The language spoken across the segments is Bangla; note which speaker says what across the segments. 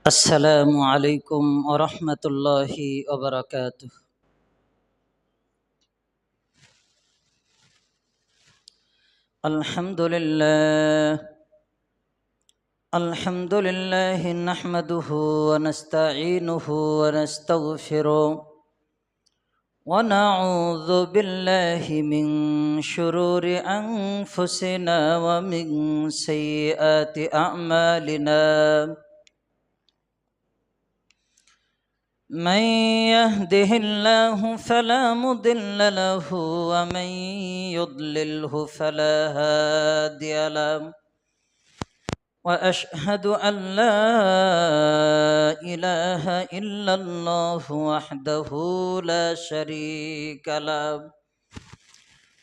Speaker 1: السلام عليكم ورحمة الله وبركاته. الحمد لله نحمده ونستعينه ونستغفره ونعوذ بالله من شرور أنفسنا ومن سيئات أعمالنا. من يهده الله فلا مضل له ومن يضلله فلا هادي له، وأشهد أن لا إله إلا الله وحده لا شريك له،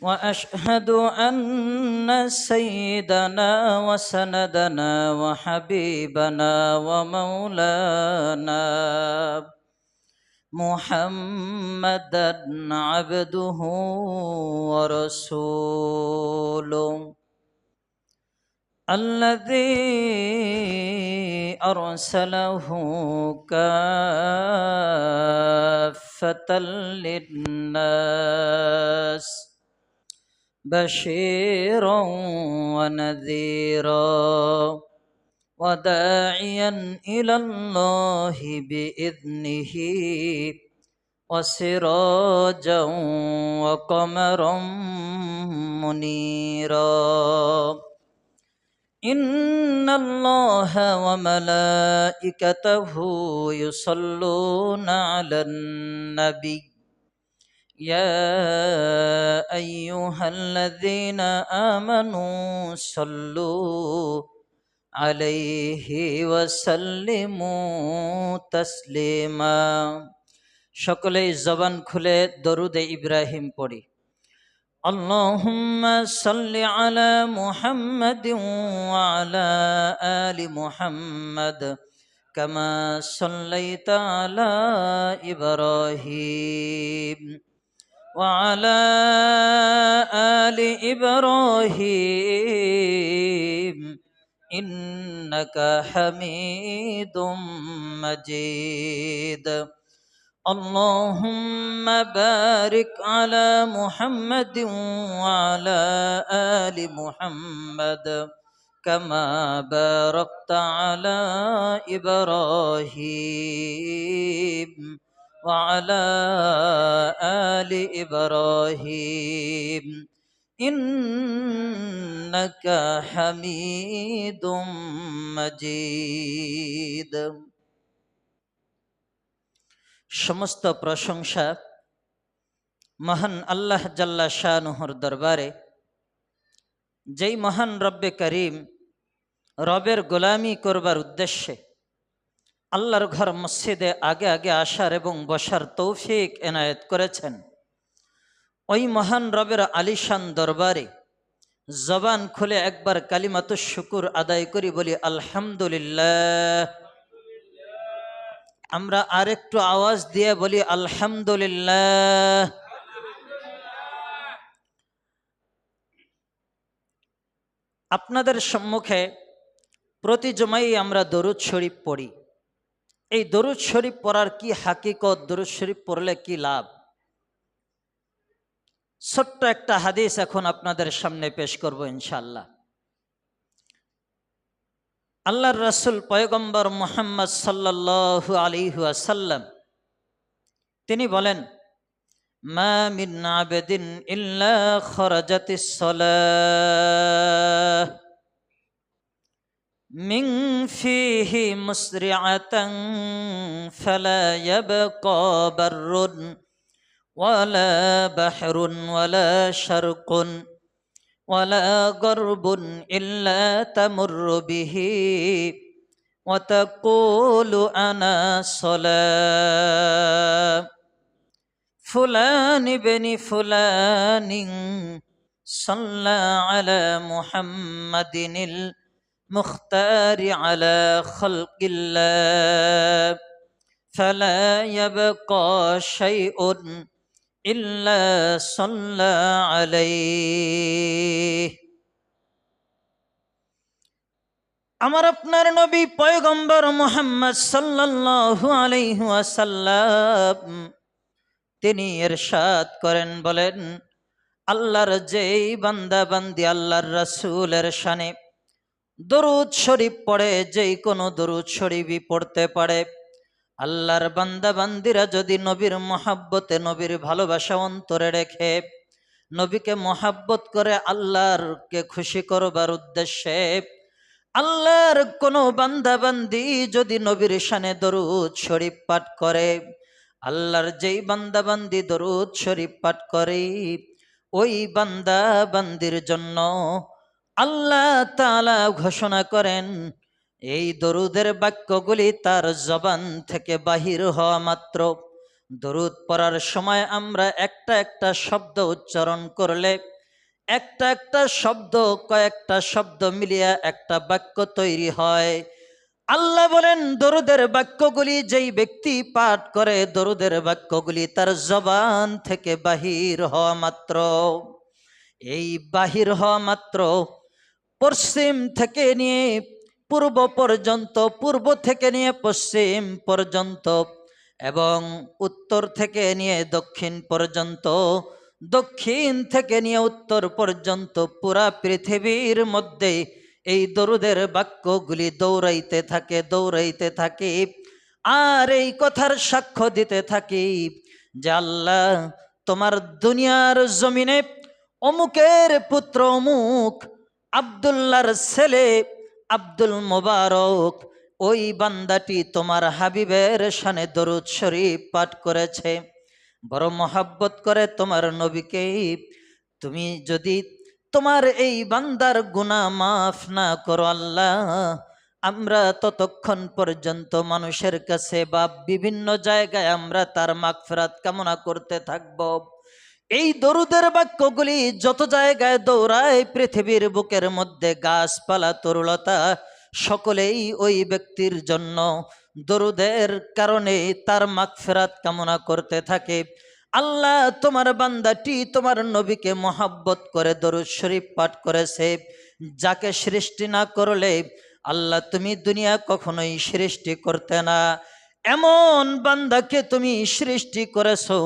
Speaker 1: وأشهد أن سيدنا وسندنا وحبيبنا ومولانا محمدا عبده ورسوله الذي أرسله كافة للناس بشيرا ونذيرا وداعيا إلى الله بإذنه وسراجا وقمرا منيرا. إن الله وملائكته يصلون على النبي يا أيها الذين آمنوا صلوا عليه وسلموا تسليما। সকলেই জবান খুলে দরুদে ইব্রাহিম পড়ি। আল্লাহুম্মা সাল্লি আলা মুহাম্মাদিন ওয়া আলা আলি মুহাম্মাদ কামা সাল্লাইতা আলা ইব্রাহিম ওয়া আলা আলি ইব্রাহিম ইন্নাকা হামিদুম মাজিদ। اللهم بارك على محمد وعلى آل محمد كما باركت على إبراهيم وعلى آل إبراهيم إنك حميد مجيد। সমস্ত প্রশংসা মহান আল্লাহ জাল্লা শানুহুর দরবারে, যেই মহান রব্বে করিম রবের গোলামি করবার উদ্দেশ্যে আল্লাহর ঘর মসজিদে আগে আগে আসার এবং বসার তৌফিক এনায়েত করেছেন। ওই মহান রবের আলিশান দরবারে জবান খুলে একবার কালিমাতুশ শুকুর আদায় করি, বলি আলহামদুলিল্লাহ। আমরা আরেকটু আওয়াজ দিয়ে বলি আলহামদুলিল্লাহ। আপনাদের সম্মুখে প্রতি জুমাই আমরা দরুদ শরীফ পড়ি। এই দরুদ শরীফ পড়ার কি হাকিকত, দরুদ শরীফ পড়লে কি লাভ, ছোট্ট একটা হাদিস এখন আপনাদের সামনে পেশ করব ইনশাআল্লাহ। আল্লাহর রাসূল পয়গম্বর মুহাম্মদ সাল্লাল্লাহু আলাইহি ওয়াসাল্লাম তিনি বলেন, মা মিন আবদিন ইল্লা খরাজাতিস সালাহ মিন ফিহি মুসরিআতান ফালা ইয়াবকা বাররুন ওয়ালা বাহরুন ওয়ালা শারকুন ওয়ালা গরবুন ইল্লা তামুররু বিহি ওয়া তাকুলু আনা সালাহ ফুলান ইবনি ফুলানিন সাল্লা আলা মুহাম্মাদিনিল মুখতারি আলা খালকিল্লাহ ফালা ইয়াবকা শাইউন ইল্লা সাল্লা আলাইহি। আমার আপনার নবী পয়গম্বর মুহাম্মদ সাল্লাল্লাহু আলাইহি ওয়াসাল্লাম তিনি ইরশাদ করেন, বলেন, আল্লাহর যেই বান্দা বান্দি আল্লাহর রাসূলের শানে দরুদ শরীফ পড়ে, যেই কোনো দরুদ শরীফই পড়তে পারে, আল্লাহর বান্দা বান্দিরা যদি নবীর মহাব্বতে, নবীর ভালোবাসা অন্তরে রেখে নবীকে মহাব্বত করে আল্লাহরকে খুশি করবার উদ্দেশ্যে আল্লাহর কোনো বান্দা বান্দি যদি নবীর শানে দরুদ শরীফ পাঠ করে, আল্লাহর যেই বান্দা বান্দি দরুদ শরীফ পাঠ করে, ওই বান্দা বান্দির জন্য আল্লাহ তাআলা ঘোষণা করেন, এই দরুদের বাক্যগুলি তার জবান থেকে বাহির হওয়া মাত্র, দরুদ পড়ার সময় আমরা একটা একটা শব্দ উচ্চারণ করলে, একটা একটা শব্দ, কয়েকটা শব্দ মিলিয়ে একটা বাক্য তৈরি হয়। আল্লাহ বলেন, দরুদের বাক্যগুলি যেই ব্যক্তি পাঠ করে, দরুদের বাক্যগুলি তার জবান থেকে বাহির হওয়া মাত্র, এই বাহির হওয়া মাত্র পশ্চিম থেকে নিয়ে পূর্ব পর্যন্ত, পূর্ব থেকে নিয়ে পশ্চিম পর্যন্ত, এবং উত্তর থেকে নিয়ে দক্ষিণ পর্যন্ত, দক্ষিণ থেকে নিয়ে উত্তর পর্যন্ত পুরা পৃথিবীর মধ্যে এই দরুদের বাক্যগুলি দৌড়াইতে থাকে, দৌড়াইতে থাকে। আর এই কথার সাক্ষ্য দিতে থাকি যে আল্লাহ তোমার দুনিয়ার জমিনে অমুকের পুত্র অমুক, আব্দুল্লাহর ছেলে আব্দুল মোবারক, ওই বান্দাটি তোমার হাবিবের শানে দরুদ শরীফ পাঠ করেছে, বড় মহাব্বত করে তোমার নবীকে। তুমি যদি তোমার এই বান্দার গুনাহ মাফ না করো আল্লাহ, আমরা ততক্ষণ পর্যন্ত মানুষের কাছে বা বিভিন্ন জায়গায় আমরা তার মাগফিরাত কামনা করতে থাকব। এই দরুদের বাক্যগুলি যত জায়গায় দৌড়ায় পৃথিবীর বুকের মধ্যে, গাছপালা তরুলতা সকলেই ওই ব্যক্তির জন্য দরুদের কারণে তার মাগফিরাত কামনা করতে থাকে। আল্লাহ তোমার বান্দাটি তোমার নবীকে মহাব্বত করে দরুদ শরীফ পাঠ করেছে, যাকে সৃষ্টি না করলে আল্লাহ তুমি দুনিয়া কখনোই সৃষ্টি করতে না, এমন বান্দাকে তুমি সৃষ্টি করেছো।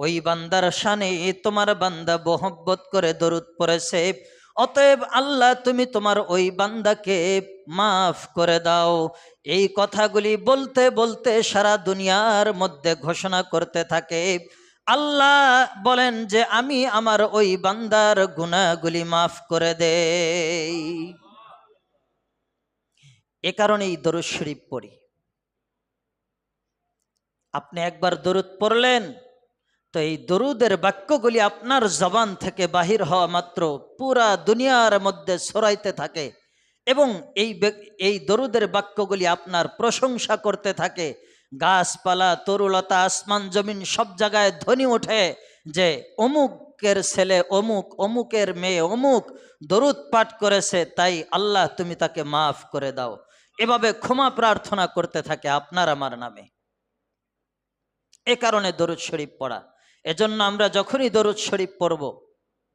Speaker 1: ওই বান্দার শানে তোমার বান্দা মহব্বত করে দরুদ পড়েছে, অতএব আল্লাহ তুমি তোমার ওই বান্দাকে মাফ করে দাও। এই কথাগুলি বলতে বলতে সারা দুনিয়ার মধ্যে ঘোষণা করতে থাকে। আল্লাহ বলেন যে আমি আমার ওই বান্দার গুনাহগুলি মাফ করে দেই। এ কারণেই দরুদ শরীফ পড়ি। আপনি একবার দরুদ পড়লেন তো এই দরুদের বাক্যগুলি আপনার জবান থেকে বাহির হওয়া মাত্র পুরা দুনিয়ার মধ্যে ছড়াইতে থাকে, এবং এই দরুদের বাক্যগুলি আপনার প্রশংসা করতে থাকে। গাছপালা তরুলতা আসমান জমিন সব জায়গায় ধ্বনি ওঠে যে অমুকের ছেলে অমুক, অমুকের মেয়ে অমুক দরুদ পাঠ করেছে, তাই আল্লাহ তুমি তাকে মাফ করে দাও। এভাবে ক্ষমা প্রার্থনা করতে থাকে আপনার আমার নামে। এ কারণে দরুদ শরীফ পড়া। এজন্য আমরা যখনই দরুদ শরীফ পড়ব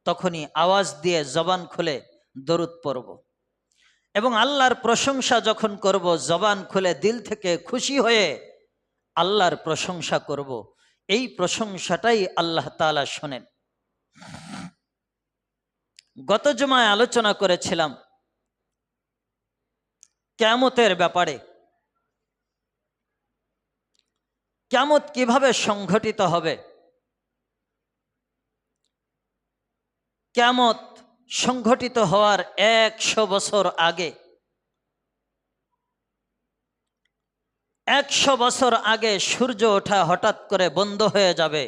Speaker 1: তখনই আওয়াজ দিয়ে জবান খুলে দরুদ পড়ব, এবং আল্লাহর প্রশংসা যখন করব জবান খুলে দিল থেকে খুশি হয়ে আল্লাহর প্রশংসা করব। এই প্রশংসাটাই আল্লাহ তাআলা শোনেন। গত জুমায় আলোচনা করেছিলাম কিয়ামতের ব্যাপারে। কিয়ামত কিভাবে সংঘটিত হবে? কিয়ামত সংঘটিত হওয়ার 100 বছর আগে, 100 বছর আগে সূর্য ওঠা হঠাৎ করে বন্ধ হয়ে যাবে।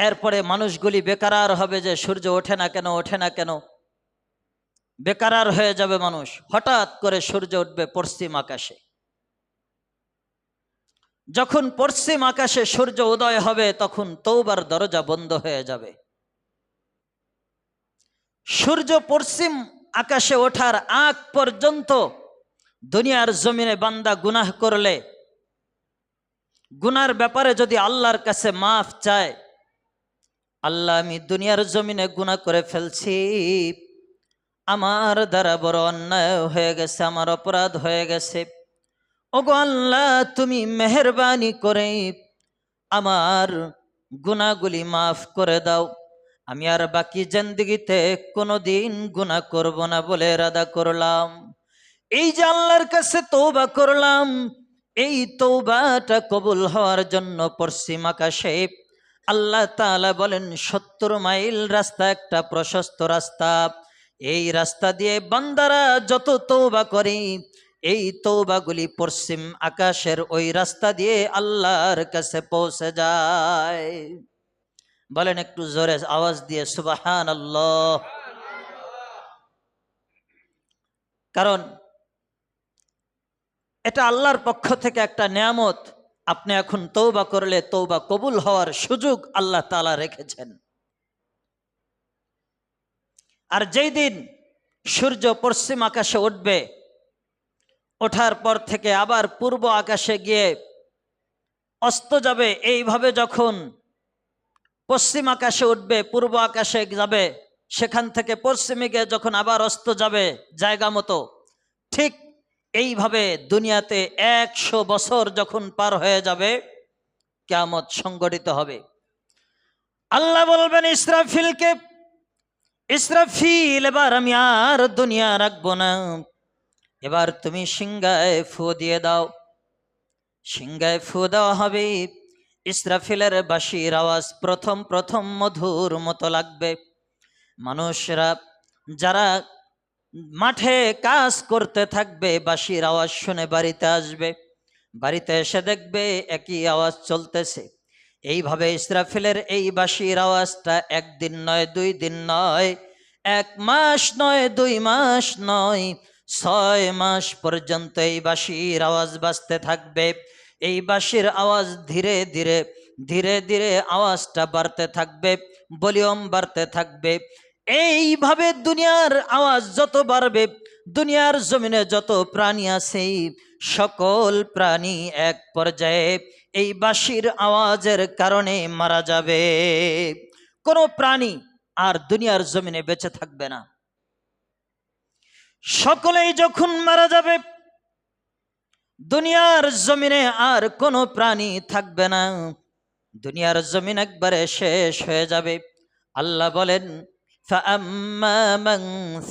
Speaker 1: এরপরে মানুষগুলি বেকারার হবে যে সূর্য ওঠে না কেন, ওঠে না কেন, বেকারার হয়ে যাবে মানুষ। হঠাৎ করে সূর্য উঠবে পশ্চিম আকাশে। যখন পশ্চিম আকাশে সূর্য উদয় হবে তখন তওবার দরজা বন্ধ হয়ে যাবে। সূর্য পশ্চিম আকাশে ওঠার আগ পর্যন্ত দুনিয়ার জমিনে বান্দা গুনাহ করলে, গুনার ব্যাপারে যদি আল্লাহর কাছে মাফ চায়, আল্লাহ আমি দুনিয়ার জমিনে গুনাহ করে ফেলছি, আমার দ্বারা বড় অন্যায় হয়ে গেছে, আমার অপরাধ হয়ে গেছে। ওগো আল্লাহ, তুমি মেহেরবানি করে আমার গুনাহগুলি মাফ করে দাও। আমি আর বাকি জিন্দেগিতে কোনোদিন গুনাহ করব না বলে ইরাদা করলাম। এই যে আল্লাহর কাছে তওবা করলাম, এই তওবাটা কবুল হওয়ার জন্য পশ্চিম আকাশে আল্লাহ তাআলা বলেন ৭০ মাইল রাস্তা, একটা প্রশস্ত রাস্তা। এই রাস্তা দিয়ে বান্দারা যত তওবা করে, এই তওবাগুলি পশ্চিম আকাশের ওই রাস্তা দিয়ে আল্লাহর কাছে পৌঁছে যায়। বলেন একটু জোরে আওয়াজ দিয়ে সুবহানাল্লাহ। কারণ এটা আল্লাহর পক্ষ থেকে একটা নেয়ামত। আপনি এখন তওবা করলে তওবা কবুল হওয়ার সুযোগ আল্লাহ তাআলা রেখেছেন। আর যেই দিন সূর্য পশ্চিম আকাশে উঠবে, ওঠার পর থেকে আবার পূর্ব আকাশে গিয়ে অস্ত যাবে, এইভাবে যখন পশ্চিম আকাশে উঠবে, পূর্ব আকাশে যাবে, সেখান থেকে পশ্চিমে গিয়ে যখন আবার অস্ত যাবে জায়গা মতো, ঠিক এইভাবে দুনিয়াতে ১০০ বছর যখন পার হয়ে যাবে, কিয়ামত সংঘটিত হবে। আল্লাহ বলবেন ইসরাফিলকে, ইসরাফিল এবার আমি আর দুনিয়া রাখবো না, এবার তুমি সিংহায় ফু দিয়ে দাও। সিংহায় ফু দেওয়া হবে। ইসরাফিলের বাঁশির আওয়াজ প্রথম প্রথম মধুর মতো লাগবে। মানুষরা যারা মাঠে কাজ করতে থাকবে, বাঁশির আওয়াজ শুনে বাড়িতে আসবে, বাড়িতে এসে দেখবে একই আওয়াজ চলতেছে। এইভাবে ইসরাফিলের এই বাঁশির আওয়াজটা ১ দিন নয়, ২ দিন নয়, ১ মাস নয়, ২ মাস নয়, ৬ মাস পর্যন্ত এই বাঁশির আওয়াজ বাজতে থাকবে। এই বাঁশির আওয়াজ ধীরে ধীরে ধীরে ধীরে আওয়াজটা বাড়তে থাকবে, ভলিউম বাড়তে থাকবে। এইভাবে দুনিয়ার আওয়াজ যত বাড়বে, দুনিয়ার জমিনে যত প্রাণী আছে সকল প্রাণী এক পর্যায়ে এই বাঁশির আওয়াজের কারণে মারা যাবে। কোনো প্রাণী আর দুনিয়ার জমিনে বেঁচে থাকবে না। সকলেই যখন মারা যাবে, দুনিয়ার জমিনে আর কোনো প্রাণী থাকবে না, দুনিয়ার জমিন একবারে শেষ হয়ে যাবে। আল্লাহ বলেন فأما من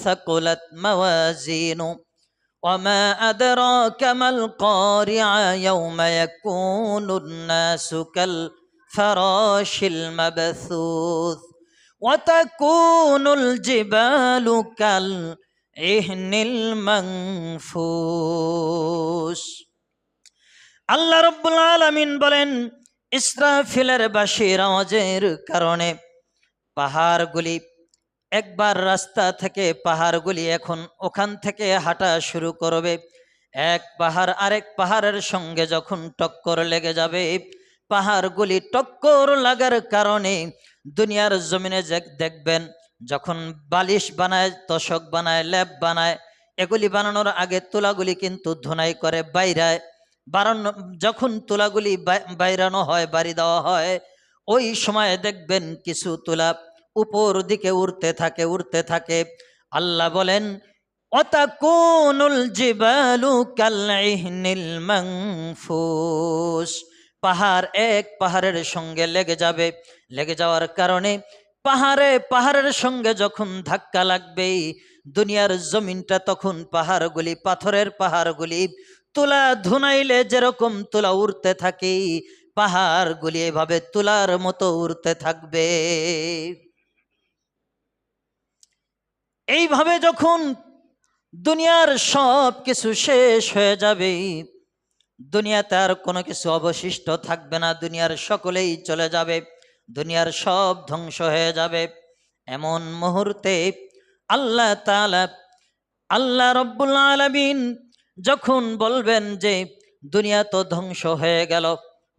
Speaker 1: ثقلت موازينه وما أدراك ما القارعة يوم يكون الناس كالفراش المبثوث وتكون الجبال كالعهن المنفوش। আল্লাহ রাব্বুল আলামিন বলেন ইসরাফিলের বাঁশির আওয়াজের কারণে পাহাড়গুলি, একবার রাস্তা থেকে পাহাড়গুলি এখন ওখান থেকে হাঁটা শুরু করবে। এক পাহাড় আরেক পাহাড়ের সঙ্গে যখন টক্কর লেগে যাবে, পাহাড়গুলি টক্কর লাগার কারণে দুনিয়ার জমিনে দেখবেন যখন বালিশ বানায়, তোশক বানায়, ল্যাপ বানায়, এগুলি বানানোর আগে তুলাগুলি কিন্তু ধুনাই করে বাইরায়। যখন তুলাগুলি বাইরানো হয়, বাড়ি দেওয়া হয়, ওই সময় দেখবেন কিছু তুলা উপর দিকে উড়তে থাকে, উড়তে থাকে। আল্লাহ বলেন ওয়াতাকুনুল জিবালু কালইহনিল মানফুস, পাহাড় এক পাহাড়ের সঙ্গে লেগে যাবে। লেগে যাওয়ার কারণে পাহাড়ে পাহাড়ের সঙ্গে যখন ধাক্কা লাগবে, দুনিয়ার জমিনটা তখন পাহাড়গুলি, পাথরের পাহাড়গুলি তুলা ধুনাইলে যেরকম তুলা উড়তে থাকে, পাহাড়গুলি এভাবে তুলার মতো উড়তে থাকবে। এইভাবে যখন দুনিয়ার সব কিছু শেষ হয়ে যাবে, দুনিয়াতে আর কোনো কিছু অবশিষ্ট থাকবে না, দুনিয়ার সকলেই চলে যাবে, দুনিয়ার সব ধ্বংস হয়ে যাবে। এমন মুহূর্তে আল্লাহ তাআলা, আল্লাহ রব্বুল আলামিন যখন বলবেন যে দুনিয়া তো ধ্বংস হয়ে গেল,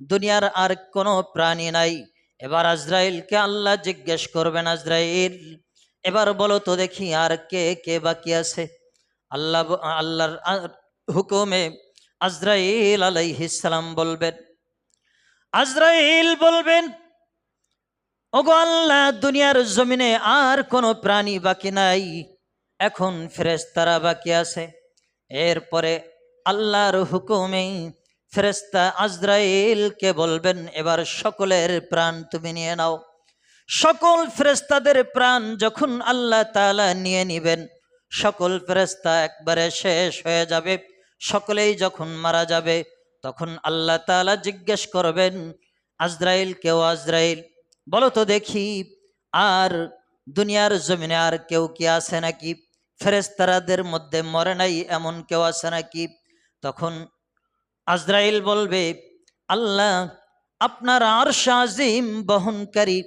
Speaker 1: দুনিয়ার আর কোনো প্রাণী নাই, এবার আজরাইলকে আল্লাহ জিজ্ঞেস করবেন, আজরাইল এবার বলো তো দেখি আর কে কে বাকি আছে। আল্লাহর হুকুমে আজরাইল আলাইহিস সালাম বলবেন, আজরাইল বলবেন ওগো আল্লাহ, দুনিয়ার জমিনে আর কোনো প্রাণী বাকি নাই, এখন ফেরেশতারা বাকি আছে। এরপরে আল্লাহর হুকুমে ফেরেশতা আজরাইলকে বলবেন, এবার সকলের প্রাণ তুমি নিয়ে নাও। সকল ফেরেশতাদের প্রাণ যখন আল্লাহ তাআলা নিয়ে নিবেন, সকল ফেরেশতা একবারে শেষ হয়ে যাবে, সকলেই যখন মারা যাবে, তখন আল্লাহ তাআলা জিজ্ঞেস করবেন আজরাইল, কেউ আজরাইল বলো তো দেখি, আর দুনিয়ার জমিনে আর কেউ কি আছে নাকি? ফেরেশতাদের মধ্যে মরে নাই এমন কেউ আছে নাকি? তখন আজরাইল বলবে, আল্লাহ, আপনার আরশ আজিম বহনকারী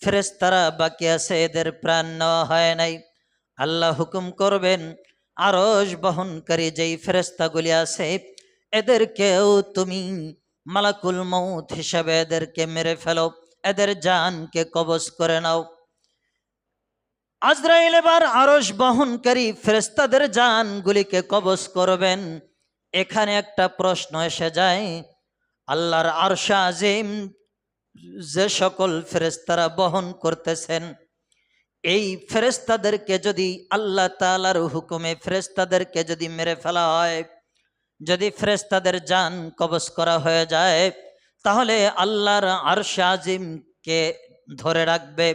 Speaker 1: ফেরেশতারা বাকি আছে, এদের প্রাণ নেওয়া হয় নাই। আল্লাহ হুকুম করবেন, আরশ বহনকারী যেই ফেরেশতাগুলি আছে এদেরকেও তুমি মালাকুল মউত হিসাবে এদেরকে মেরে ফেলো, এদের জানকে কবজ করে নাও। আজরাইল এবার আরশ বহনকারী ফেরেশতাদের জানগুলিকে কবজ করবেন। এখানে একটা প্রশ্ন এসে যায়, আল্লাহর আরশ আজিম যে সকল ফেরেশতারা বহন করতেছেন, এই ফেরেশতাদেরকে যদি আল্লাহ তাআলার হুকুমে ফেরেশতাদেরকে যদি মেরে ফেলা হয়, যদি ফেরেশতাদের জান কবজ করা হয়ে যায়, তাহলে আল্লাহর আরশ আজিমকে ধরে রাখবে?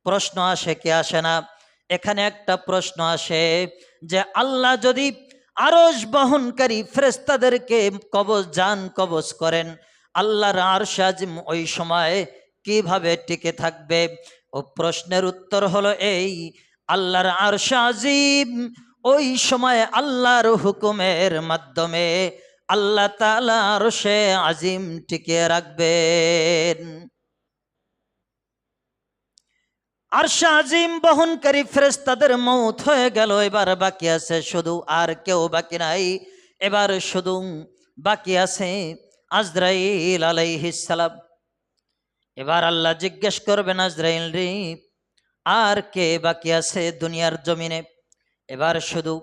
Speaker 1: প্রশ্ন আসে কি আসে না? এখানে একটা প্রশ্ন আসে যে আল্লাহ যদি আরশ বহনকারী ফেরেশতাদেরকে জান কবজ করেন, আল্লাহর আরশ আজিম ওই সময় কিভাবে টিকে থাকবে? ও প্রশ্নের উত্তর হলো এই, আল্লাহর আরশ আজিম ওই সময় আল্লাহর হুকুমের মাধ্যমে আল্লাহ তাআলা আরশে আজিম টিকিয়ে রাখবেন। আরশে আজিম বহনকারী ফেরেশতাদের মউত হয়ে গেল, এবার বাকি আছে শুধু, আর কেউ বাকি নাই, এবার শুধু বাকি আছে আজরাইল আলাইহিস সালাম। এবার আল্লাহ জিজ্ঞেস করবেন, আজরাইল রে, আর কে বাকি আছে দুনিয়ার জমিনে? এবার শুধু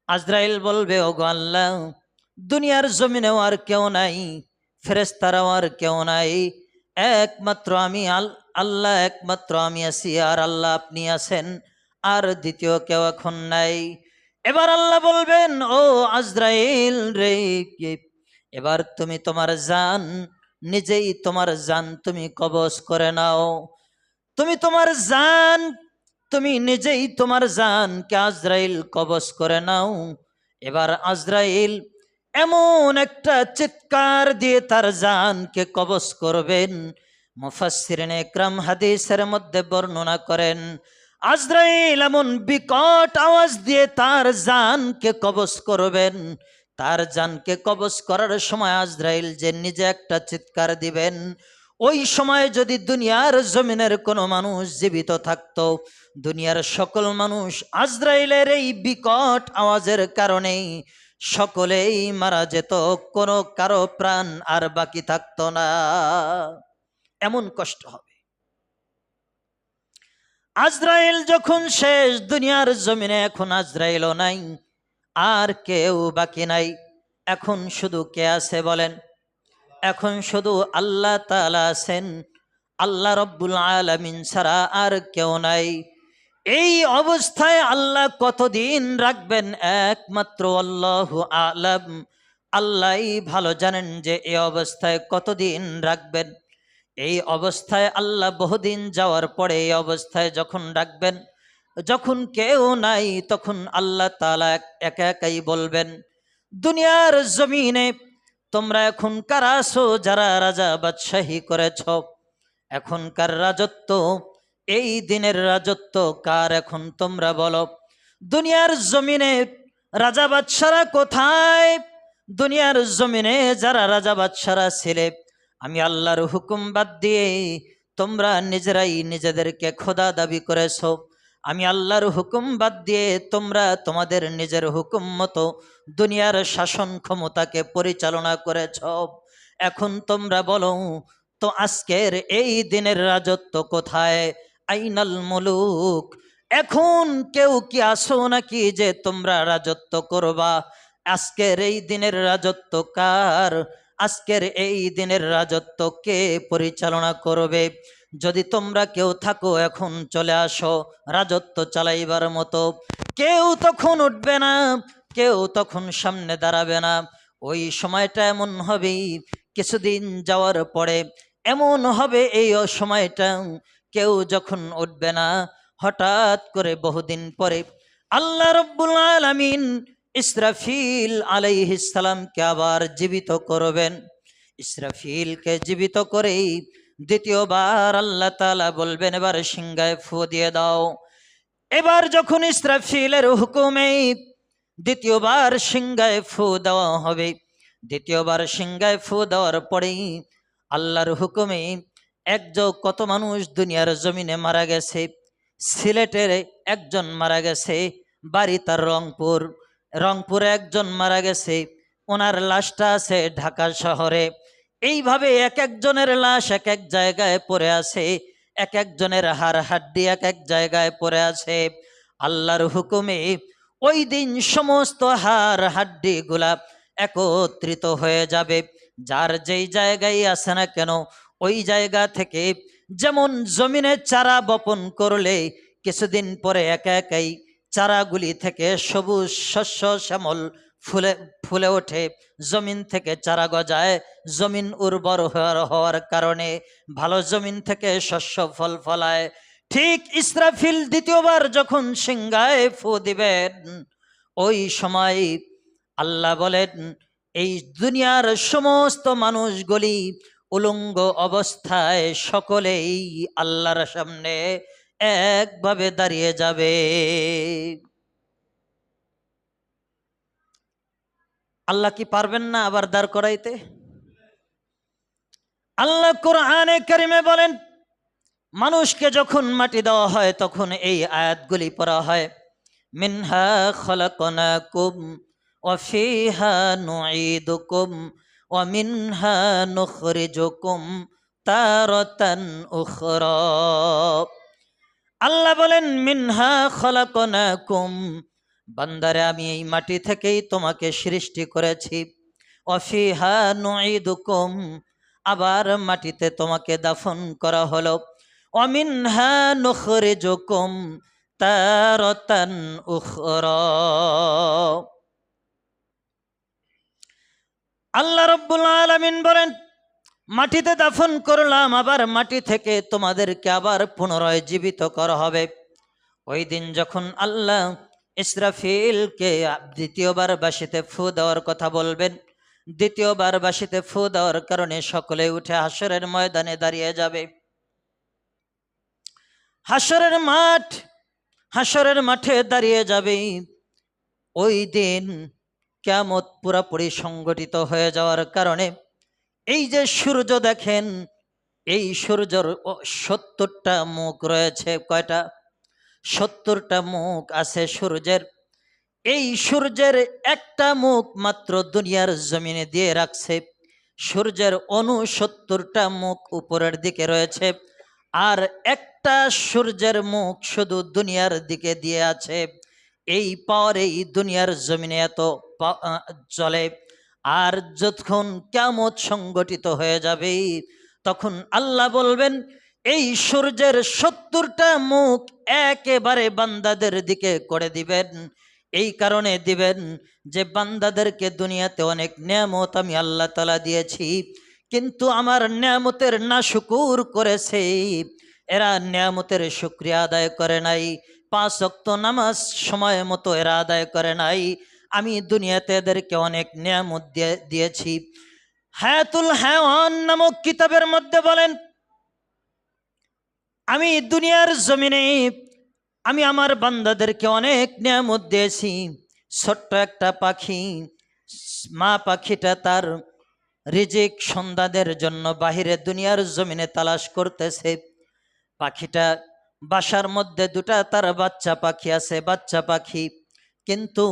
Speaker 1: আজরাইল বলবে, ওগো আল্লাহ, দুনিয়ার জমিনেও আর কেউ নাই, ফেরেশতারাও আর কেউ নাই, একমাত্র আমি আল্লাহ, একমাত্র আমি আছি, আর আল্লাহ আপনি আছেন, আর দ্বিতীয় কেউ এখন নাই। এবার আল্লাহ বলবেন, ও আজরাইল রে, এবার তুমি তোমার জান নিজেই, তোমার জান তুমি কবজ করে নাও। তুমি তোমার জান, তুমি নিজেই তোমার জানকে আজরাইল কবজ করে নাও। এবার আজরাইল এমন একটা চিৎকার দিয়ে তার জানকে কবজ করবেন, মুফাসসিরিনে ইকরাম হাদিসের মধ্যে বর্ণনা করেন, আজরাইল এমন বিকট আওয়াজ দিয়ে তার জানকে কবজ করবেন, তার জানকে কবজ করার সময় আজরাইল যে নিজে একটা চিৎকার দিবেন, ওই সময় যদি দুনিয়ার জমিনের কোনো মানুষ জীবিত থাকতো, দুনিয়ার সকল মানুষ আজরাইলের এই বিকট আওয়াজের কারণেই সকলেই মারা যেত, কোনো কারো প্রাণ আর বাকি থাকতো না। এমন কষ্ট হবে। আজরাইল যখন শেষ, দুনিয়ার জমিনে এখন আজরাইলও নাই, আর কেউ বাকি নাই। এখন শুধু কে আছে বলেন? এখন শুধু আল্লাহ তাআলা আছেন, আল্লাহ রব্বুল আলামিন ছাড়া আর কেউ নাই। এই অবস্থায় আল্লাহ কতদিন রাখবেন একমাত্র আল্লাহু আ'লাম, আল্লাহই ভালো জানেন যে এই অবস্থায় কতদিন রাখবেন। এই অবস্থায় আল্লাহ বহুদিন যাওয়ার পরে এই অবস্থায় যখন রাখবেন, যখন কেউ নাই, তখন আল্লাহ তাআলা একা একাই বলবেন, দুনিয়ার জমিনে তোমরা এখন কারা আছো যারা রাজা বাদশাহী করেছ? এখনকার রাজত্ব, এই দিনের রাজত্ব কার এখন তোমরা বলো? দুনিয়ার জমিনে রাজা বাদশারা কোথায়? দুনিয়ার জমিনে যারা রাজা বাদশারা ছিলে, আমি আল্লাহর হুকুম বাদ দিয়ে তোমরা নিজেরাই নিজেদেরকে খোদা দাবি করেছ, আমি আল্লাহর হুকুম বাদ দিয়ে তোমরা তোমাদের নিজের হুকুম মতো দুনিয়ার শাসন ক্ষমতাকে পরিচালনা করেছ। এখন তোমরা বলো তো, আজকের এই দিনের রাজত্ব কোথায়? আইনাল মুলুক? এখন কেউ কি আসো নাকি যে তোমরা রাজত্ব করবা? আজকের এই দিনের রাজত্ব কার? আজকের এই দিনের রাজত্ব কে পরিচালনা করবে? যদি তোমরা কেউ থাকো, এখন চলে আসো রাজত্ব চালাইবার মতো। কেউ তখন উঠবে না, কেউ তখন সামনে দাঁড়াবে না। ওই সময়টা এমন হবে, কিছুদিন যাওয়ার পরে এমন হবে, এই সময়টা কেউ যখন উঠবে না, হঠাৎ করে বহুদিন পরে আল্লাহ রব্বুল আলামিন ইসরাফিল আলাইহিস সালামকে আবার জীবিত করবেন। ইসরাফিলকে জীবিত করেই দ্বিতীয়বার আল্লাহ তাআলা বলবেন, এবার সিংহায় ফু দিয়ে দাও। এবার যখন ইসরাফিলের হুকুমে দ্বিতীয়বার সিংহায় ফু দেওয়া হবে, দ্বিতীয়বার সিংহায় ফু দেওয়ার পরেই আল্লাহর হুকুমে কত মানুষ দুনিয়ার জমিনে মারা গেছে। সিলেটের একজন মারা গেছে, বাড়ি তার রংপুর, রংপুরে একজন মারা গেছে, ওনার লাশটা আছে ঢাকা শহরে। এইভাবে এক একজনের লাশ এক এক জায়গায় পড়ে আছে, এক একজনের হাড় হাড্ডি এক এক জায়গায় পড়ে আছে। আল্লাহর হুকুমে ওই দিন সমস্ত হাড় হাড্ডি গুলা একত্রিত হয়ে যাবে। যার যেই জায়গায় আছে না কেন, ওই জায়গা থেকে, যেমন জমিনে চারা বপন করলে কিছুদিন পরে একা একাই চারাগুলি থেকে সবুজ শস্য শ্যামল ফুলে ফুলে ওঠে, জমিন থেকে চারা গজায়, জমিন উর্বর হওয়ার কারণে ভালো জমিন থেকে শস্য ফল ফলায়। ঠিক ইসরাফিল দ্বিতীয়বার যখন সিংহায় ফু দিবেন, ওই সময় আল্লাহ বলেন, এই দুনিয়ার সমস্ত মানুষগুলি উলঙ্গ অবস্থায় সকলেই আল্লাহর সামনে একভাবে দাঁড়িয়ে যাবে। আল্লাহ কি পারবেন না আবার দাঁড় করাইতে? আল্লাহ কোরআনে কারিমে বলেন, মানুষকে যখন মাটি দেওয়া হয় তখন এই আয়াতগুলি পড়া হয়, মিনহা খলাকনাকুম ওয়া ফিহা নুঈদুকুম ওয়া মিনহা নুখরিজুকুম তারাতান উখরা। আল্লাহ বলেন, মিনহা খলাকনাকুম, বান্দারে আমি এই মাটি থেকেই তোমাকে সৃষ্টি করেছি। ওয়া ফিহা নুঈদুকুম, আবার মাটিতে তোমাকে দাফন করা হলো। ওয়া মিনহা নুখরিজুকুম তারাতান উখরা। আল্লাহ রাব্বুল আলামিন বলেন, মাটিতে দাফন করলাম, আবার মাটি থেকে তোমাদেরকে আবার পুনরায় জীবিত করা হবে। ওই দিন যখন আল্লাহ ইসরাফিলকে দ্বিতীয়বার বাঁশিতে ফু দেওয়ার কথা বলবেন, দ্বিতীয়বার বাঁশিতে ফু দেওয়ার কারণে সকলে উঠে হাসরের ময়দানে দাঁড়িয়ে যাবে। হাসরের মাঠে দাঁড়িয়ে যাবে। ওই দিন কিয়ামত পুরাপুরি সংগঠিত হয়ে যাওয়ার কারণে এই যে সূর্য দেখেন, এই সূর্যের 70টা মুখ রয়েছে। কয়টা? 70টা মুখ আছে সূর্যের। এই সূর্যের একটা মুখ মাত্র দুনিয়ার জমিনে দিয়ে রাখছে। সূর্যের 69টা মুখ উপরের দিকে রয়েছে, আর একটা সূর্যের মুখ শুধু দুনিয়ার দিকে দিয়ে আছে। এই পাওয়ারে এই দুনিয়ার জমিনে এত চলে। আর যখন কিয়ামত সংগঠিত হয়ে যাবে, তখন আল্লাহ বলবেন, এই সূর্যের 70টা মুখ একেবারে বান্দাদের দিকে করে দিবেন। এই কারণে দিবেন যে বান্দাদেরকে দুনিয়াতে অনেক নেয়ামত আমি আল্লাহ তাআলা দিয়েছি, কিন্তু আমার নেয়ামতের নাশুকুর করেছে। এরা নেয়ামতের শুকরিয়া আদায় করে নাই, 5 ওয়াক্ত নামাজ সময় মতো এরা আদায় করে নাই। আমি দুনিয়াতে এদেরকে অনেক নেয়ামত দিয়েছি। হায়াতুল হায়াওয়ান নামক কিতাবের মধ্যে বলেন, আমি দুনিয়ার জমিনে আমি আমার বান্দাদেরকে অনেক নেয়ামত দিয়েছি। ছোট্ট একটা পাখি, মা পাখিটা তার রিজিক সন্তানদের জন্য বাহিরে দুনিয়ার জমিনে তালাশ করতেছে। পাখিটা বাসার মধ্যে 2টা তার বাচ্চা পাখি আছে, বাচ্চা পাখি, কিন্তু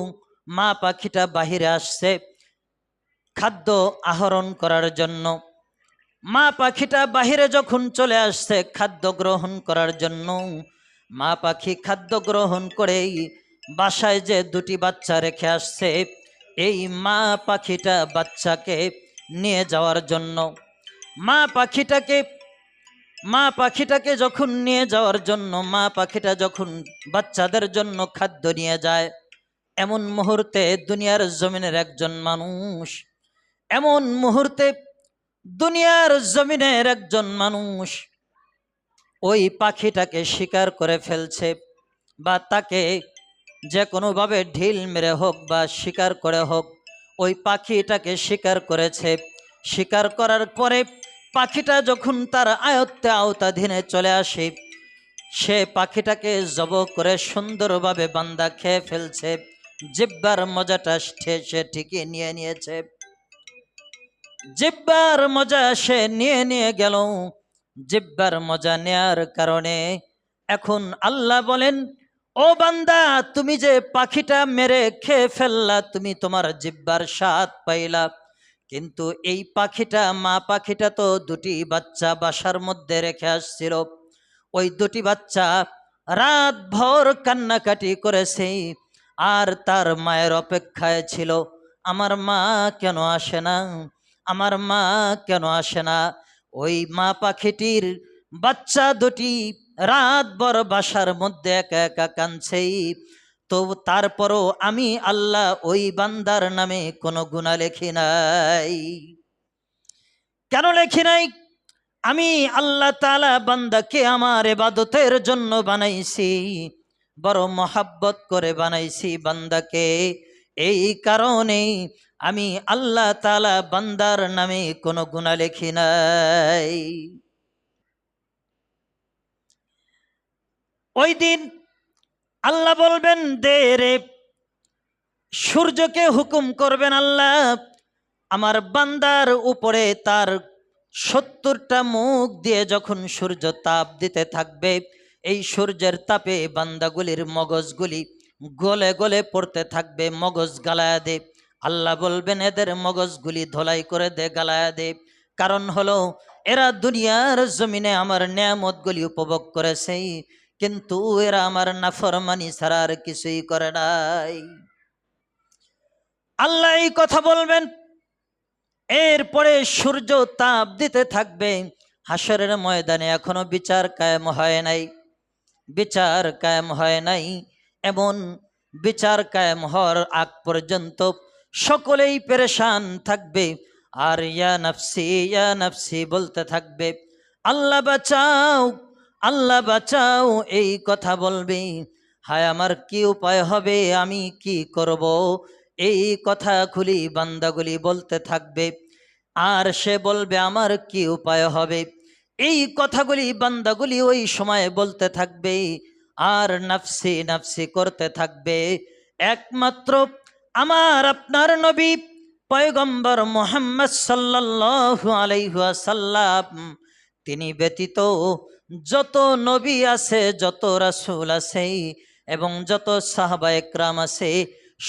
Speaker 1: মা পাখিটা বাহিরে আসছে খাদ্য আহরণ করার জন্য। মা পাখিটা বাহিরে যখন চলে আসছে খাদ্য গ্রহণ করার জন্য, মা পাখি খাদ্য গ্রহণ করেই বাসায় যে 2টি বাচ্চা রেখে আসছে, এই মা পাখিটা বাচ্চাকে নিয়ে যাওয়ার জন্য, মা পাখিটাকে মা পাখিটাকে যখন নিয়ে যাওয়ার জন্য, মা পাখিটা যখন বাচ্চাদের জন্য খাদ্য নিয়ে যায়, এমন মুহূর্তে দুনিয়ার জমিনের একজন মানুষ, এমন মুহূর্তে দুনিয়ার জমিনের একজন মানুষ ওই পাখিটাকে শিকার করে ফেলছে, বা তাকে যে কোনোভাবে ঢিল মেরে হোক বা শিকার করে হোক ওই পাখিটাকে শিকার করেছে। শিকার করার পরে পাখিটা যখন তার আওতাধীনে চলে আসে, সে পাখিটাকে জবাই করে সুন্দরভাবে বান্দা খেয়ে ফেলছে। জিহ্বার মজাটা সে ঠিকই নিয়ে নিয়েছে, জিহ্বার মজা সে নিয়ে গেল। জিহ্বার মজা নেয়ার কারণে এখন আল্লাহ বলেন, ও বান্দা, তুমি যে পাখিটা মেরে খেয়ে ফেললা, তুমি তোমার জিহ্বার স্বাদ পাইলা, কিন্তু এই পাখিটা, মা পাখিটা তো দুটি বাচ্চা বাসার মধ্যে রেখে আসছিল। ওই দুটি বাচ্চা রাত ভর কান্নাকাটি করেছে আর তার মায়ের অপেক্ষায় ছিল, আমার মা কেন আসে না, আমার মা কেন আসে না। ওই মা পাখিটির বাচ্চা দুটি রাত ভর বাসার মধ্যে একা একা কাঁদছে। তো তারপরও আমি আল্লাহ ওই বান্দার নামে কোনো গুনাহ লেখি নাই। কেন লেখি নাই? আমি আল্লাহ তাআলা বান্দাকে আমার ইবাদতের জন্য বানাইছি, বড় মহাব্বত করে বানাইছি বান্দাকে। এই কারণে আমি আল্লাহ তাআলা বান্দার নামে কোনো গুনাহ লেখি নাই। ওই দিন আল্লাহ বলবেন, দে রে, সূর্যকে হুকুম করবেন আল্লাহ, আমার বান্দার উপরে তার 70টা মুখ দিয়ে যখন সূর্য তাপ দিতে থাকবে, এই সূর্যের তাপে বান্দাগুলির মগজগুলি গলে গলে পড়তে থাকবে, মগজ গালায়া দে। আল্লাহ বলবেন, এদের মগজগুলি ধোলাই করে দে, গালায়া দে। কারণ হলো এরা দুনিয়ার জমিনে আমার নেয়ামতগুলি উপভোগ করেছে, কিন্তু এরা আমার নাফরমানি ছাড়া আর কিছুই করে নাই। আল্লাহ এই কথা বলবেন। এরপরে সূর্য তাপ দিতে থাকবে। হাসরের ময়দানে এখনো বিচার কায়েম হয় নাই, বিচার কায়েম হয় নাই। এমন বিচার কায়েম হওয়ার আগ পর্যন্ত সকলেই পেরেশান থাকবে আর ইয়া নাফসি বলতে থাকবে, আল্লাহ বাঁচাও, আল্লাহ বাঁচাও, এই কথা বলবে। হায় আমার কি উপায় হবে, আমি কি করব, এই কথা খুলি বান্দাগুলি বলতে থাকবে। আর সে বলবে আমার কি উপায় হবে, এই কথাগুলি বান্দাগুলি ওই সময় বলতে থাকবে আর নাফসি নাফসি করতে থাকবে। একমাত্র আমার আপনার নবী পয়গম্বর মুহাম্মদ সাল্লাল্লাহু আলাইহি ওয়াসাল্লাম, তিনি ব্যতীত যত নবী আছে, যত রাসূল আছে এবং যত সাহাবায়ে কেরাম আছে,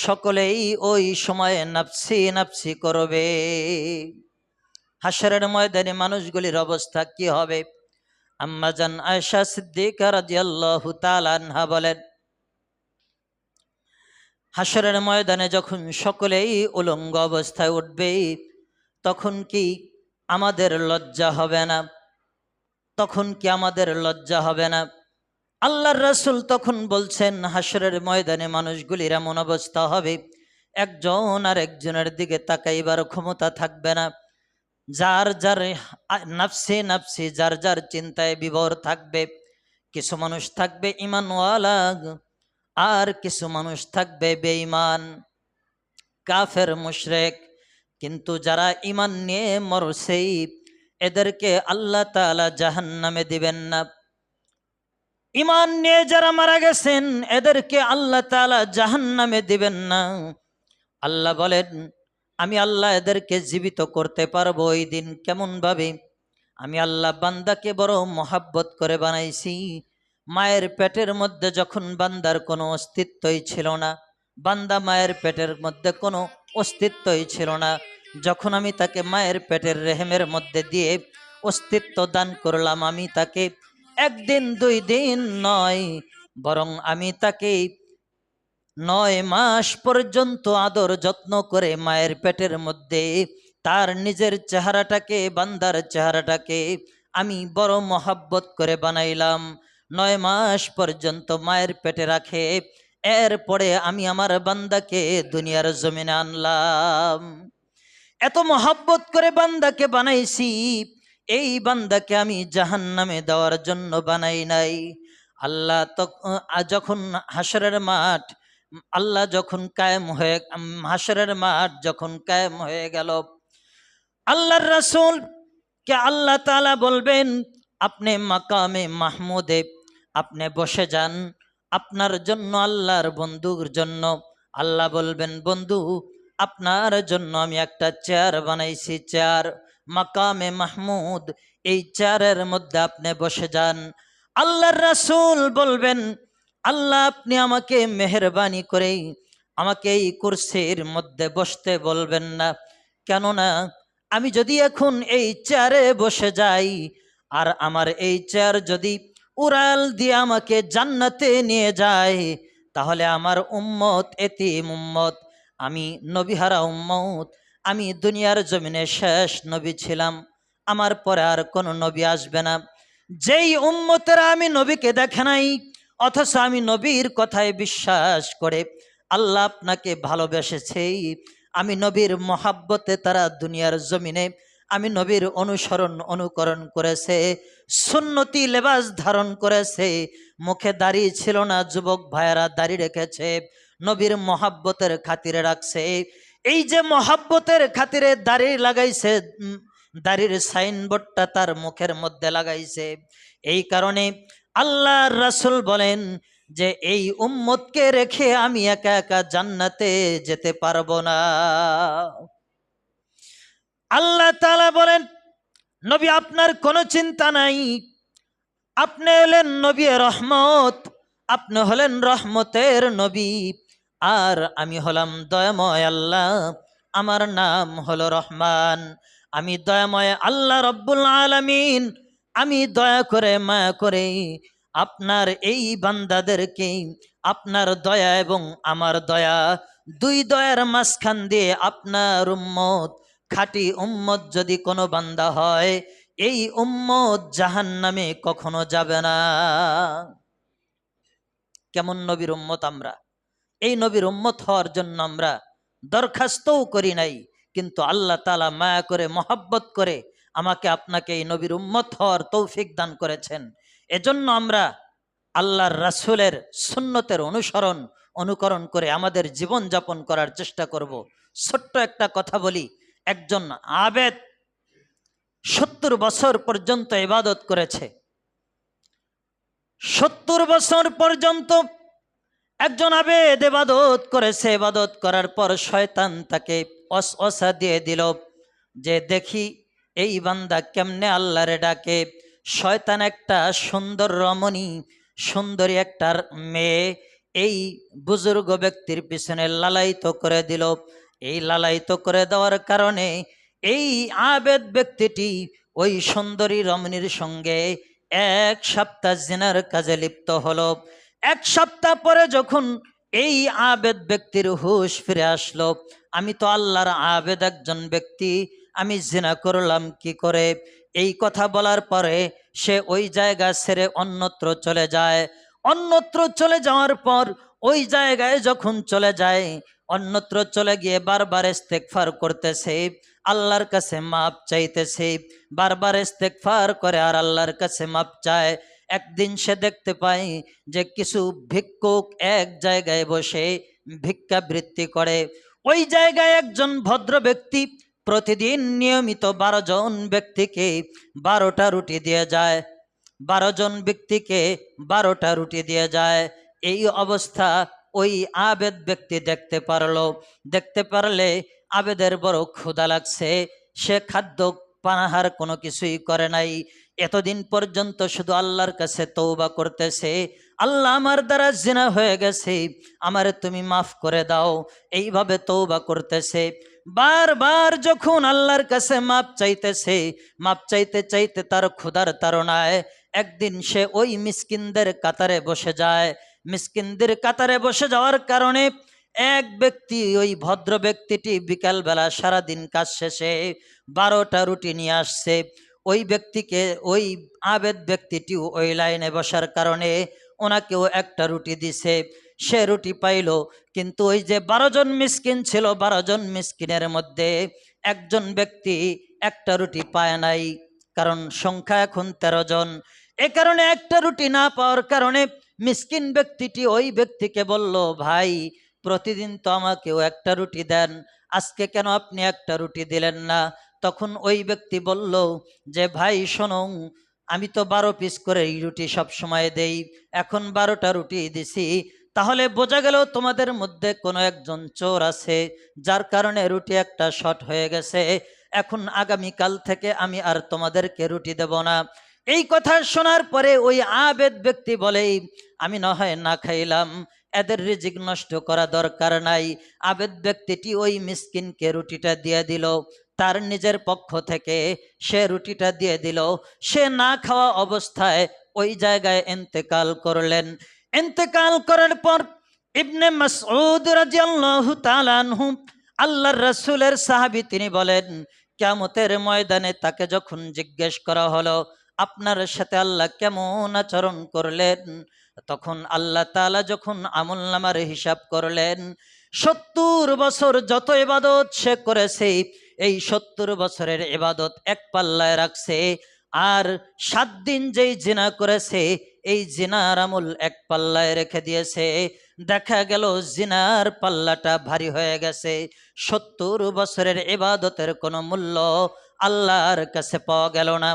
Speaker 1: সকলেই ওই সময়ে নাফসি নাফসি করবে। হাসরের ময়দানে মানুষগুলির অবস্থা কি হবে? আম্মা জান আয়েশা সিদ্দিকা রাদিয়াল্লাহু তাআলা আনহা বলেন, হাসরের ময়দানে যখন সকলেই উলঙ্গ অবস্থায় উঠবে, তখন কি আমাদের লজ্জা হবে না? তখন কি আমাদের লজ্জা হবে না? আল্লাহর রাসূল তখন বলছেন, হাসরের ময়দানে মানুষগুলির এমন অবস্থা হবে, একজন আর একজনের দিকে তাকাইবার ক্ষমতা থাকবে না। যার যার নাফসি নাফসি, যার যার চিন্তায় বিভোর থাকবে। কিছু মানুষ থাকবে ঈমানওয়ালা আর কিছু মানুষ থাকবে বেঈমান, কাফের মুশরিক। কিন্তু যারা ঈমান নিয়ে মরছে, এদেরকে আল্লাহ তাআলা জাহান্নামে দিবেন না। ঈমান নিয়ে যারা মারা গেছেন, এদেরকে আল্লাহ তাআলা জাহান্নামে দিবেন না। আল্লাহ বলেন, আমি আল্লাহ এদেরকে জীবিত করতে পারবো। ওই দিন কেমন ভাবে? আমি আল্লাহ বান্দাকে বড় মহাব্বত করে বানাইছি। মায়ের পেটের মধ্যে যখন বান্দার কোনো অস্তিত্বই ছিল না, বান্দা মায়ের পেটের মধ্যে কোনো অস্তিত্বই ছিল না, যখন আমি তাকে মায়ের পেটের রেহেমের মধ্যে দিয়ে অস্তিত্ব দান করলাম, আমি তাকে একদিন 2 দিন নয়, বরং আমি তাকে 9 মাস পর্যন্ত আদর যত্ন করে মায়ের পেটের মধ্যে তার নিজের চেহারাটাকে, বান্দার চেহারাটাকে আমি বড় মহাব্বত করে বানাইলাম। 9 মাস পর্যন্ত মায়ের পেটে রাখে এরপরে আমি আমার বান্দাকে দুনিয়ার জমিনে আনলাম। এত মহাব্বত করে বান্দাকে বানাইছি, এই বান্দাকে আমি জাহান্নামে দেওয়ার জন্য বানাই নাই। আল্লাহ যখন হাসরের মাঠ, আল্লাহ যখন কায়েম হয়ে হাসরের মাঠ যখন কায়েম হয়ে গেল, আল্লাহর রাসূল কে আল্লাহ তাআলা বলবেন, আপনি মাকামে মাহমুদে আপনি বসে যান। আপনার জন্য, আল্লাহর বন্ধুর জন্য আল্লাহ বলবেন, বন্ধু আপনার জন্য আমি একটা চেয়ার বানাইছি, চেয়ার মাকামে মাহমুদ, এই চেয়ারের মধ্যে আপনি বসে যান। আল্লাহর রাসূল বলবেন, আল্লাহ আপনি আমাকে মেহেরবানি করে আমাকে এই কুরসির মধ্যে বসতে বলবেন না, কেননা আমি যদি এখন এই চেয়ারে বসে যাই আর আমার এই চেয়ার যদি উড়াল দিয়ে আমাকে জান্নাতে নিয়ে যায়, তাহলে আমার উম্মত এতিম উম্মত, আমি নবীহারা উম্মত, আমি দুনিয়ার জমিনে শেষ নবী ছিলাম, আমার পরে আর কোনো নবী আসবে না। যেই উম্মতেরা আমি নবীকে দেখে নাই, অথচ আমি নবীর কথায় বিশ্বাস করে আল্লাহ আপনাকে ভালোবেসেছে, আমি নবীর মহাব্বতে তারা দুনিয়ার জমিনে আমি নবীর অনুকরণ করেছে, সুন্নতি লেবাস ধারণ করেছে, মুখে দাড়ি ছিল না, যুবক ভাইয়েরা দাড়ি রেখেছে, নবীর মহাব্বতের খাতিরে রাখছে। এই যে মহাব্বতের খাতিরে দাড়ি লাগাইছে, দাড়ির সাইনবোর্ডটা তার মুখের মধ্যে লাগাইছে, এই কারণে আল্লাহর রাসূল বলেন যে এই উম্মতকে রেখে আমি একা একা জান্নাতে যেতে পারবো না। আল্লাহ তাআলা বলেন, নবী আপনার কোনো চিন্তা নাই, আপনি হলেন নবী রহমত, আপনি হলেন রহমতের নবী, আর আমি হলাম দয়াময় আল্লাহ, আমার নাম হলো রহমান, আমি দয়াময় আল্লাহ রব্বুল আলামিন, আমি দয়া করে মায়া করে আপনার এই বান্দাদেরকে, আপনার দয়া এবং আমার দয়া, দুই দয়ার মাঝখান দিয়ে আপনার উম্মত, খাঁটি উম্মত যদি কোনো বান্দা হয়, এই উম্মত জাহান্নামে কখনো যাবে না। কেমন নবীর উম্মত আমরা! এই নবীর উম্মত হওয়ার জন্য আমরা দরখাস্তও করি নাই, কিন্তু আল্লাহ তাআলা মায়া করে মহাব্বত করে আমাকে আপনাকে এই নবীর উম্মত হওয়ার তৌফিক দান করেছেন। এজন্য আমরা আল্লাহর রাসূলের সুন্নতের অনুকরণ করে আমাদের জীবন যাপন করার চেষ্টা করব। ছোট্ট একটা কথা বলি, একজন আবেদ 70 বছর পর্যন্ত ইবাদত করেছে। 70 বছর পর্যন্ত একজন আবেদ ইবাদত করেছে, ইবাদত করার পর শয়তান তাকে ওয়াসওয়াসা দিয়ে দিল যে দেখি এই বান্দা কেমনে আল্লাহরে ডাকে। শয়তান একটা সুন্দর রমণী, সুন্দরী একটা মেয়ে এই বুজুর্গ ব্যক্তির পিছনে লালায়িত করে দিল। এই লালায়িত করে দেওয়ার কারণে এই আবেদ ব্যক্তিটি ওই সুন্দরী রমণীর সঙ্গে 1 সপ্তাহ জিনার কাজে লিপ্ত হলো। 1 সপ্তাহ পরে যখন এই আবেদ ব্যক্তির হুঁশ ফিরে আসলো, আমি তো আল্লাহর আবেদ একজন ব্যক্তি, আমি জিনা করলাম কি করে? এই কথা বলার পরে সে ওই জায়গা ছেড়ে অন্যত্র চলে যায়। অন্যত্র চলে যাওয়ার পর ওই জায়গায় যখন চলে যায়, অন্যত্র চলে গিয়ে বারবার ইস্তেগফার করতেছে, আল্লাহর কাছে মাপ চাইতেছে, বারবার ইস্তেগফার করে আর আল্লাহর কাছে মাপ চায়। একদিন সে দেখতে পায় যে কিছু ভিক্ষুক এক জায়গায় বসে ভিক্ষাবৃত্তি করে। ওই জায়গায় একজন ভদ্র ব্যক্তি প্রতিদিন নিয়মিত 12 জন ব্যক্তিকে 12টা রুটি দিয়ে যায়, 12 জন ব্যক্তিকে 12টা রুটি দিয়ে যায়। এই অবস্থা ওই আবেদ ব্যক্তি দেখতে পারলো। দেখতে পারলে আবেদের বড় ক্ষুধা লাগছে, সে খাদ্য পানাহার কোনো কিছুই করে নাই। এতদিন পর্যন্ত শুধু আল্লাহর কাছে তওবা করতেছে, আল্লাহ আমার দ্বারা জিনা হয়ে গেছে, আমারে তুমি মাফ করে দাও, এইভাবে তওবা করতেছে। বারবার যখন আল্লাহর কাছে মাপ চাইতেছে, মাপ চাইতে চাইতে তার ক্ষুধার তাড়নায় একদিন সে ওই মিসকিনদের কাতারে বসে যায়। মিসকিনদের কাতারে বসে যাওয়ার কারণে এক ব্যক্তি, ওই ভদ্র ব্যক্তিটি বিকালবেলা সারাদিন কাজ শেষে 12টা রুটি নিয়ে আসছে। ওই ব্যক্তিকে, ওই আবেদ ব্যক্তিটিও ওই লাইনে বসার কারণে ওনাকেও একটা রুটি দিছে। সে রুটি পাইল, কিন্তু ওই যে 12 জন মিসকিন ছিল, 12 জন মিসকিনের মধ্যে একজন ব্যক্তি একটা রুটি পায় নাই, কারণ সংখ্যা এখন 13 জন। এ কারণে একটা রুটি না পাওয়ার কারণে মিসকিন ব্যক্তিটি ওই ব্যক্তিকে বলল, ভাই প্রতিদিন তো আমাকেও একটা রুটি দেন, আজকে কেন আপনি একটা রুটি দিলেন না? তখন ওই ব্যক্তি বলল যে, ভাই শোনো, আমি তো 12 পিস করে এই রুটি সব সময় দেই, এখন 12টা রুটি দিছি, তাহলে বোঝা গেল তোমাদের মধ্যে কোনো একজন চোর আছে, যার কারণে রুটি একটা শর্ট হয়ে গেছে। এখন আগামীকাল থেকে আমি আর তোমাদেরকে রুটি দেব না। এই কথা শোনার পরে ওই আবেদ ব্যক্তি বলে, আমি না হয় না খাইলাম, এদের রিজিক নষ্ট করা দরকার নাই। আবেদ ব্যক্তিটি ওই মিসকিনকে রুটিটা দিয়ে দিল, তার নিজের পক্ষ থেকে সে রুটিটা দিয়ে দিল। সে না খাওয়া অবস্থায় ওই জায়গায় ইন্তেকাল করলেন। ইন্তেকাল করার পর ইবনে মাসউদ রাদিয়াল্লাহু তাআলা আনহু, আল্লাহর রাসূলের সাহাবী, তিনি বলেন, কিয়ামতের ময়দানে তাকে যখন জিজ্ঞেস করা হলো, আপনার সাথে আল্লাহ কেমন আচরণ করলেন, তখন আল্লাহ তাআলা যখন আমলনামার হিসাব করলেন, 70 বছর যত ইবাদত সে করেছে, এই 70 বছরের ইবাদত এক পাল্লায় রাখছে, আর 7 দিন যেই জিনা করেছে এই জিনার আমল এক পাল্লায় রেখে দিয়েছে। দেখা গেল জিনার পাল্লাটা ভারী হয়ে গেছে। 70 বছরের ইবাদতের কোনো মূল্য আল্লাহর কাছে পাওয়া গেল না।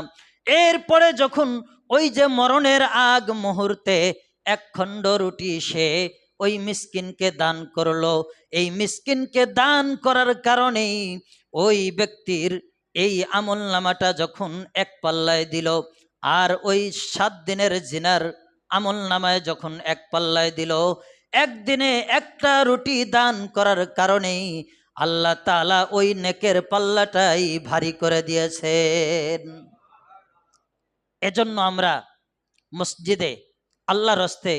Speaker 1: এরপরে যখন ওই যে মরণের আগ মুহূর্তে 1 খণ্ড রুটি সে ওই মিসকিনকে দান করলো, এই মিসকিনকে দান করার কারণেই ওই ব্যক্তির এই আমল নামাটা যখন এক পাল্লায় দিল, আর ওই 7 দিনের জিনার আমল নামায় যখন এক পাল্লায় দিল, একদিনে একটা রুটি দান করার কারণেই আল্লাহ তাআলা ওই নেকের পাল্লাটাই ভারী করে দিয়েছেন। এজন্য আমরা মসজিদে আল্লাহর হস্তে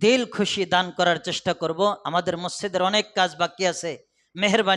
Speaker 1: দিল খুশি দান করার চেষ্টা করব। আমাদের মসজিদের অনেক কাজ বাকি আছে, মেহেরবানি